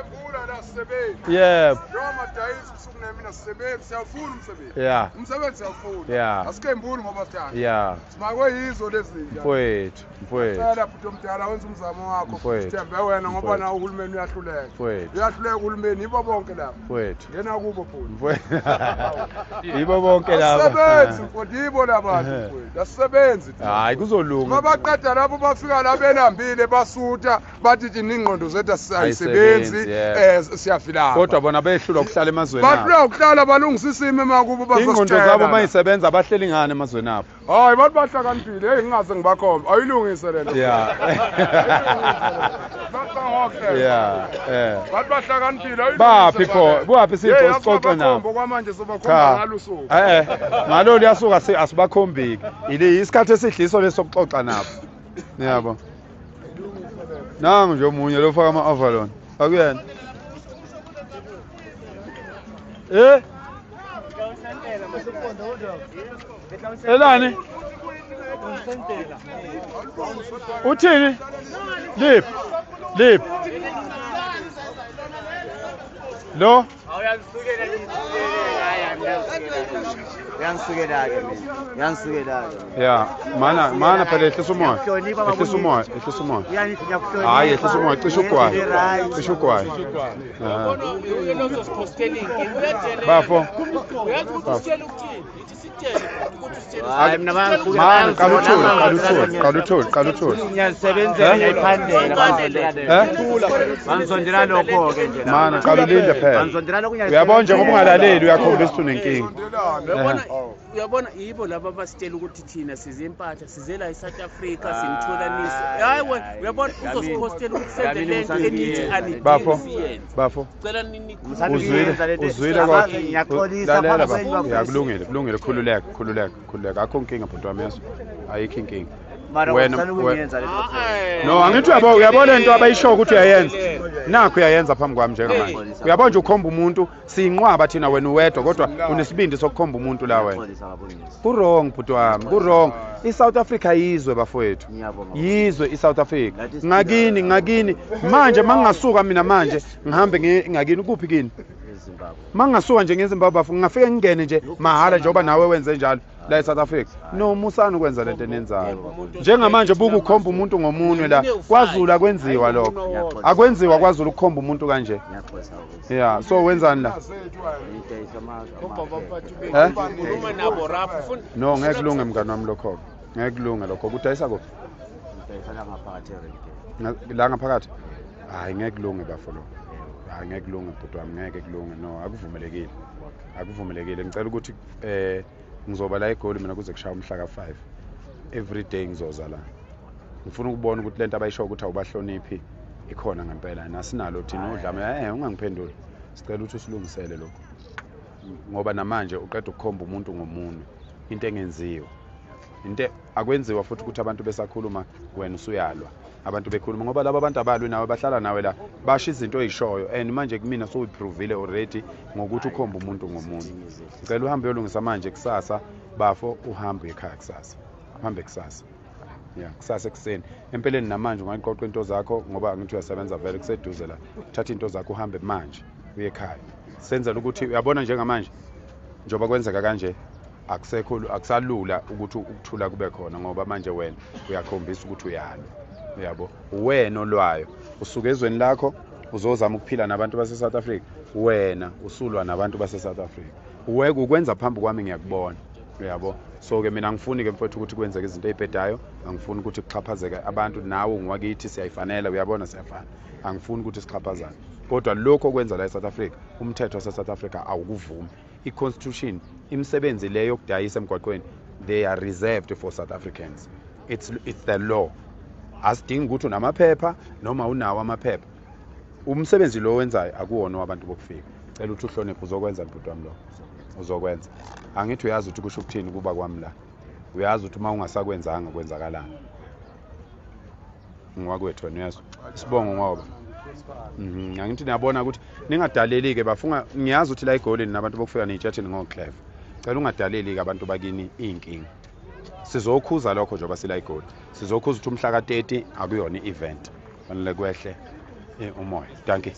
Siyafuna la sisebenzi. Yebo. Noma dayisi usuku mina sisebenzi siyafuna umsebenzi. Yeah. Umsebenzi siyafuna. Yeah. Asikembuli ngoba sithanda. Yeah. Simakwe yizo lezi zinto. Mfowethu. Cela bhuti omdala wenza umzamo wakho. Mfowethu. Sithembe wena ngoba nawo uhulumeni uyahluleka. Mfowethu. Uyahluleka uhulumeni ibo bonke lapha. Mfowethu. Ngena kubo futhi. Mfowethu. Yibo bonke laba. Asebenzi futhi yibo labantu futhi. Asebenzi. Hayi kuzolunga. Mabaqeda lapho bafika la belambile basutha bathi ingqondo zethu ayisebenzi siyafilana. Kodwa bona behlulwa ukuhlala emazweni abo. Bahlula ukuhlala balungisa isimo emakubo bazositshela. Ingqondo zabo mayisebenza abahleli ngane emazweni abo. Hayi bathi bahlakaniphile hey ngingaze ngibakhomba ayilungise lento. Yeah. Yeah. Bathi bahlakaniphile ayilungise. Baphi pho? Kuaphi sipho sixoxe nabo? Kwamanje sobakhomba ngalusuku. Ngalo liyasuka asibakhombiki. Ile isikhathi esidliso lesokuxoxa nabo. Yabo. Nangu nje omunye lo faka ama-avalon. Akuyena. Elani? Uthini? Lip. Lo? Yeah, mana phela ehlisa umoya. Hayi ehlisa umoya, cisha ugwayi. Bafo. Mana qaluthuli. Mana qalulinde phela. Uyabona nje ngoba ungalaleli uyakhombisa ukuthi unenkinga. Uyabona yibo laba basitshela ukuthi thina size impahla size la eSouth Africa sinitholanise. Hayi wena uyabona uzosikhostela ukuthi senze lento enithi anidingi. Bafo. Cela nini uzwile kodwa lalela bafo. Kulungile khululeka akho inkinga bhuti wami yaso. Ayikho inkinga. No angithi uyabona into abayisho ukuthi uyayenza. Nakho uyayenza phambi kwami njengamanje. Uyabona nje ukhomba umuntu sinqwaba thina wena uwedwa kodwa unesibindi sokukhomba umuntu la wena. Kurong bhuti wami, kurong. ISouth Africa yizwe bafowethu. Yizwe iSouth Africa. Ngakini manje mangingasuka mina manje ngihambe ngakini kuphi kini? Mangingasuka nje ngeZimbabwe bafu ngingafika ngingene nje mahala njengoba nawe wenze njalo la eSouth Africa. No musana ukwenza lento enenzayo. Njengamanje buku ukhomba umuntu ngomunwe la kwaZulu akwenziwa lokho. Akwenziwa kwaZulu ukukhomba umuntu kanje. Yeah, so wenzani la? No ngeke kulunge mngani wami lokho. Ngeke kulunge lokho. Kudayisa kophi? La ngaphakathi. Hayi ngeke kulunge bafo lokho. Hayi ngeke kulunge bhuti wami ngeke kulunge no akuvumelekile ngicela ukuthi ngizoba la eGoli mina kuze kushaya umhla ka5 every day ngizoza la ngifuna ukubona ukuthi lento abayisho ukuthi awubahloniphi ikhona ngempela nasinalo thina udlame ungangiphenduli sicela ukuthi usilungisele lokho ngoba namanje uqeda ukukhomba umuntu ngomunwe into engenziwa into akwenziwa futhi ukuthi abantu besakhuluma wena usuyalwa abantu bekhuluma ngoba laba abantu abalwe nawe bahlala nawe la basho izinto ezishoyo and manje kumina so uprovile already ngokuthi ukhomba umuntu ngomuntu ngicela uhambe uyolungisa manje kusasa bafo uhambe ekhaya kusasa uhambe kusasa kusasa ekseni empeleni namanje ungayiqoqa into zakho ngoba ngithi uyasebenza vele kuseduze la thatha into zakho uhambe manje uye ekhaya senzela ukuthi uyabona njengamanje njoba kwenzeka kanje akusalula ukuthi ukuthula kube khona ngoba manje wena uyakhombisa ukuthi uyalo yabo wena olwayo usuke ezweni lakho uzozama ukuphila nabantu base South Africa wena usulwa nabantu base South Africa uweke ukwenza phambi kwami ngiyakubona yabo so ke mina ngifuni ke mfowethu ukuthi kwenzeke izinto ezibhedayo angifuni ukuthi kuxhaphazeke abantu nawe ngwakithi siyayifanela uyabona siyafana angifuni ukuthi sixhaphazane kodwa lokho okwenza la eSouth Africa umthetho wase South Africa awukuvumi iconstitution imisebenzi leyo yokudayisa emgwaqweni they are reserved for South Africans it's the law asidingi ukuthi unamaphepha noma unawo amaphepha umsebenzi lo wenzayo akuwona wabantu bokufika cela ukuthi uhloniphe uzokwenza bhuti wami lo uzokwenza angithi uyazi ukuthi kusho ukuthini kuba kwami la uyazi ukuthi uma ungasakwenzanga kwenzakalana ngwakwethu wena uyazi sibongo ngoba angithi niyabona ukuthi ningadaleli ke bafunga ngiyazi ukuthi la eGolini nabantu bokufika nitshathini ngoclever cela ungadaleli ke abantu bakini inkingi sizokhuza lokho njengoba sila eGoli sizokhuza ukuthi umhla ka30 akuyona ievent fanele kwehle umoya thank you